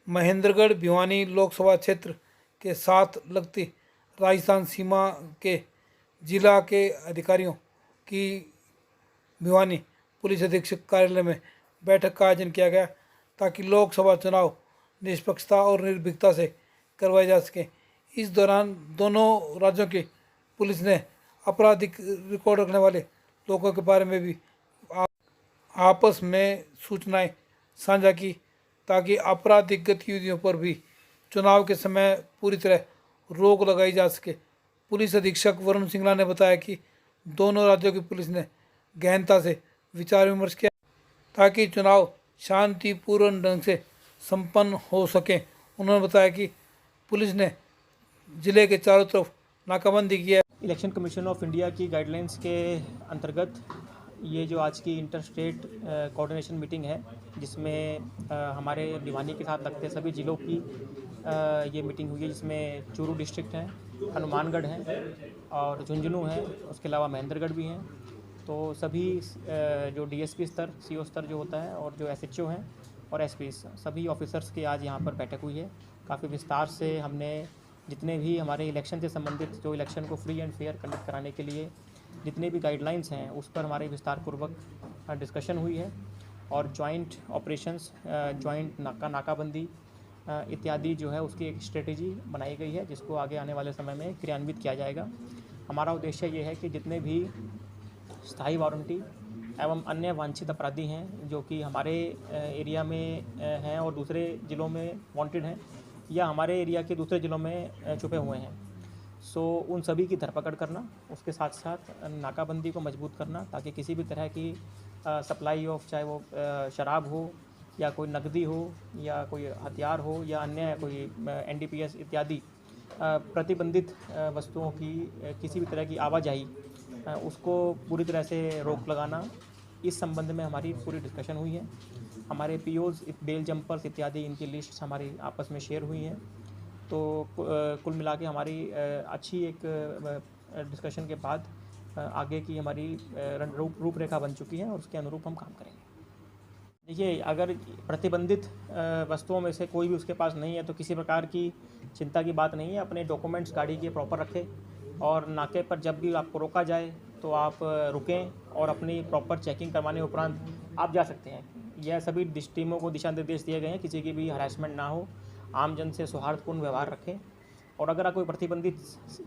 महेंद्रगढ़ भिवानी लोकसभा क्षेत्र के साथ लगती राजस्थान सीमा के जिला के अधिकारियों की भिवानी पुलिस अधीक्षक कार्यालय में बैठक का आयोजन किया गया ताकि लोकसभा चुनाव निष्पक्षता और निर्भीकता से करवाए जा सके। इस दौरान दोनों राज्यों की पुलिस ने आपराधिक रिकॉर्ड रखने वाले लोगों के बारे में भी आपस में सूचनाएं साझा की ताकि आपराधिक गतिविधियों पर भी चुनाव के समय पूरी तरह रोक लगाई जा सके। पुलिस अधीक्षक वरुण सिंगला ने बताया कि दोनों राज्यों की पुलिस ने गहनता से विचार विमर्श किया ताकि चुनाव शांतिपूर्ण ढंग से संपन्न हो सके। उन्होंने बताया कि पुलिस ने जिले के चारों तरफ नाकाबंदी की है। इलेक्शन कमीशन ऑफ इंडिया की गाइडलाइंस के अंतर्गत ये जो आज की इंटर स्टेट कोऑर्डिनेशन मीटिंग है, जिसमें हमारे भिवानी के साथ लगते सभी ज़िलों की ये मीटिंग हुई है, जिसमें चूरू डिस्ट्रिक्ट है, हनुमानगढ़ है और झुंझुनू है, उसके अलावा महेंद्रगढ़ भी हैं। तो सभी जो डीएसपी स्तर, सीओ स्तर जो होता है और जो एसएचओ हैं और एसपी सभी ऑफिसर्स की आज यहाँ पर बैठक हुई है। काफ़ी विस्तार से हमने जितने भी हमारे इलेक्शन से संबंधित जो इलेक्शन को फ्री एंड फेयर कंडक्ट कराने के लिए जितने भी गाइडलाइंस हैं उस पर हमारे विस्तारपूर्वक डिस्कशन हुई है और जॉइंट ऑपरेशंस, जॉइंट नाकाबंदी इत्यादि जो है उसकी एक स्ट्रेटेजी बनाई गई है, जिसको आगे आने वाले समय में क्रियान्वित किया जाएगा। हमारा उद्देश्य ये है कि जितने भी स्थायी वारंटी एवं अन्य वांछित अपराधी हैं जो कि हमारे एरिया में हैं और दूसरे ज़िलों में वांटेड हैं या हमारे एरिया के दूसरे ज़िलों में छुपे हुए हैं, उन सभी की धरपकड़ करना, उसके साथ साथ नाकाबंदी को मजबूत करना ताकि किसी भी तरह की सप्लाई ऑफ, चाहे वो शराब हो या कोई नकदी हो या कोई हथियार हो या अन्य कोई एनडीपीएस इत्यादि प्रतिबंधित वस्तुओं की किसी भी तरह की आवाजाही उसको पूरी तरह से रोक लगाना, इस संबंध में हमारी पूरी डिस्कशन हुई है। हमारे पीओज, बेल जंपर्स इत्यादि इनकी लिस्ट हमारी आपस में शेयर हुई हैं। तो कुल मिला के हमारी अच्छी एक डिस्कशन के बाद आगे की हमारी रूपरेखा बन चुकी है और उसके अनुरूप हम काम करेंगे। देखिए, अगर प्रतिबंधित वस्तुओं में से कोई भी उसके पास नहीं है तो किसी प्रकार की चिंता की बात नहीं है। अपने डॉक्यूमेंट्स गाड़ी के प्रॉपर रखें और नाके पर जब भी आपको रोका जाए तो आप रुकें और अपनी प्रॉपर चेकिंग करवाने उपरांत आप जा सकते हैं। यह सभी टीमों को दिशा निर्देश दिए गए हैं, किसी की भी हरासमेंट ना हो, आम जन से सौहार्दपूर्ण व्यवहार रखें और अगर कोई प्रतिबंधित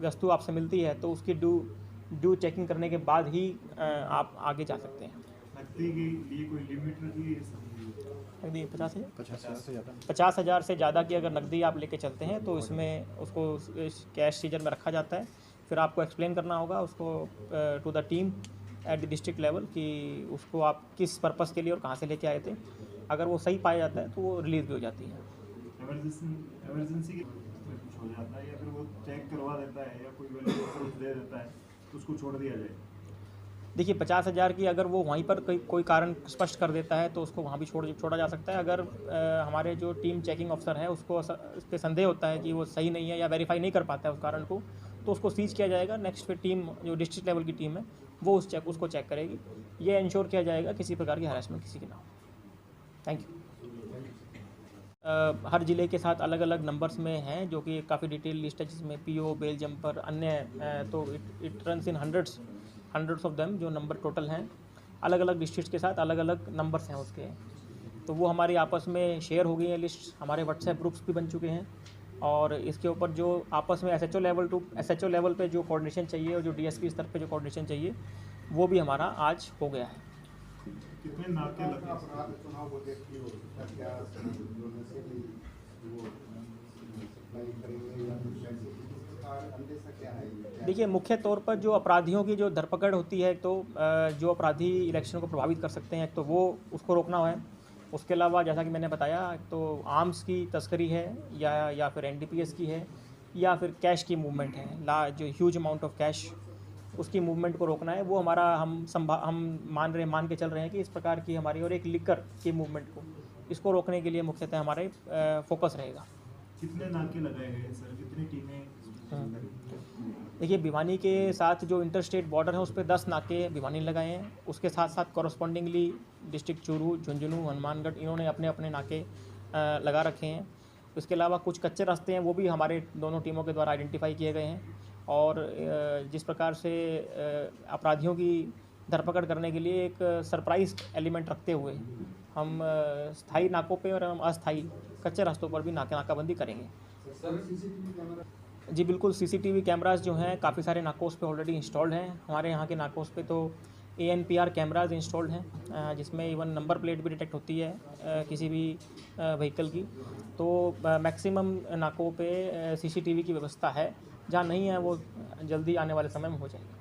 वस्तु आपसे मिलती है तो उसकी ड्यू चेकिंग करने के बाद ही आप आगे जा सकते हैं। नकदी के लिए कोई लिमिट रखी है? नकदी 50,000 से ज़्यादा की अगर नकदी आप लेके चलते हैं तो इसमें उसको कैश सीजर में रखा जाता है। फिर आपको एक्सप्लेन करना होगा उसको to the team at the district level कि उसको आप किस पर्पस के लिए और कहाँ से लेके आए थे। अगर वो सही पाया जाता है तो वो रिलीज़ भी हो जाती है। इमरजेंसी कुछ हो जाता है या फिर वो चेक करवा देता है या कोई वैल्यू दे देता है तो उसको छोड़ दिया जाए? देखिए, 50,000 की अगर वो वहीं पर कोई कारण स्पष्ट कर देता है तो उसको वहाँ भी छोड़ा जा सकता है। अगर हमारे जो टीम चेकिंग अफसर है उसको इस पर संदेह होता है कि वो सही नहीं है या वेरीफाई नहीं कर पाता है उस कारण को, तो उसको सीज किया जाएगा। नेक्स्ट फिर टीम जो डिस्ट्रिक्ट लेवल की टीम है वो उसको चेक करेगी। ये इंश्योर किया जाएगा किसी प्रकार की हरासमेंट किसी की ना हो। Thank you. हर ज़िले के साथ अलग अलग नंबर्स में हैं जो कि काफ़ी डिटेल लिस्ट है, जिसमें पीओ, बेल जंपर, अन्य तो it runs in hundreds of them जो नंबर टोटल हैं। अलग अलग डिस्ट्रिक्ट के साथ अलग अलग नंबर्स हैं उसके, तो वो हमारी आपस में शेयर हो गई है लिस्ट। हमारे व्हाट्सएप ग्रुप्स भी बन चुके हैं और इसके ऊपर जो आपस में एसएचओ लेवल पे जो कोऑर्डिनेशन चाहिए और जो डीएसपी स्तर पे जो कोऑर्डिनेशन चाहिए वो भी हमारा आज हो गया है। कितने नाके लगे? देखिए, मुख्य तौर पर जो अपराधियों की जो धरपकड़ होती है तो जो अपराधी इलेक्शन को प्रभावित कर सकते हैं तो वो उसको रोकना है। उसके अलावा जैसा कि मैंने बताया तो आर्म्स की तस्करी है या फिर एनडीपीएस की है या फिर कैश की मूवमेंट है, जो ह्यूज अमाउंट ऑफ कैश, उसकी मूवमेंट को रोकना है। वो हमारा हम मान के चल रहे हैं कि इस प्रकार की हमारी और एक लिकर की मूवमेंट को, इसको रोकने के लिए मुख्यतः हमारे फोकस रहेगा। कितने नाके लगाए गए सर? कितनी टीमें? देखिए, भिवानी के साथ जो इंटर स्टेट बॉर्डर है उस पर 10 नाके भिवानी लगाए हैं। उसके साथ साथ कॉरस्पॉन्डिंगली डिस्ट्रिक्ट चूरू, झुंझुनू, हनुमानगढ़, इन्होंने अपने अपने नाके लगा रखे हैं। उसके अलावा कुछ कच्चे रास्ते हैं वो भी हमारे दोनों टीमों के द्वारा आइडेंटिफाई किए गए हैं। और जिस प्रकार से अपराधियों की धरपकड़ करने के लिए एक सरप्राइज एलिमेंट रखते हुए हम स्थायी नाकों पे और हम अस्थायी कच्चे रास्तों पर भी नाकाबंदी करेंगे। जी बिल्कुल, सीसीटीवी कैमरास जो हैं काफ़ी सारे नाकोस पे ऑलरेडी इंस्टॉल्ड हैं। हमारे यहाँ के नाकोस पे तो ANPR कैमराज इंस्टॉल्ड हैं, जिसमें इवन नंबर प्लेट भी डिटेक्ट होती है किसी भी व्हीकल की। तो मैक्सिमम नाकों पे CCTV की व्यवस्था है, जहाँ नहीं है वो जल्दी आने वाले समय में हो जाएगी।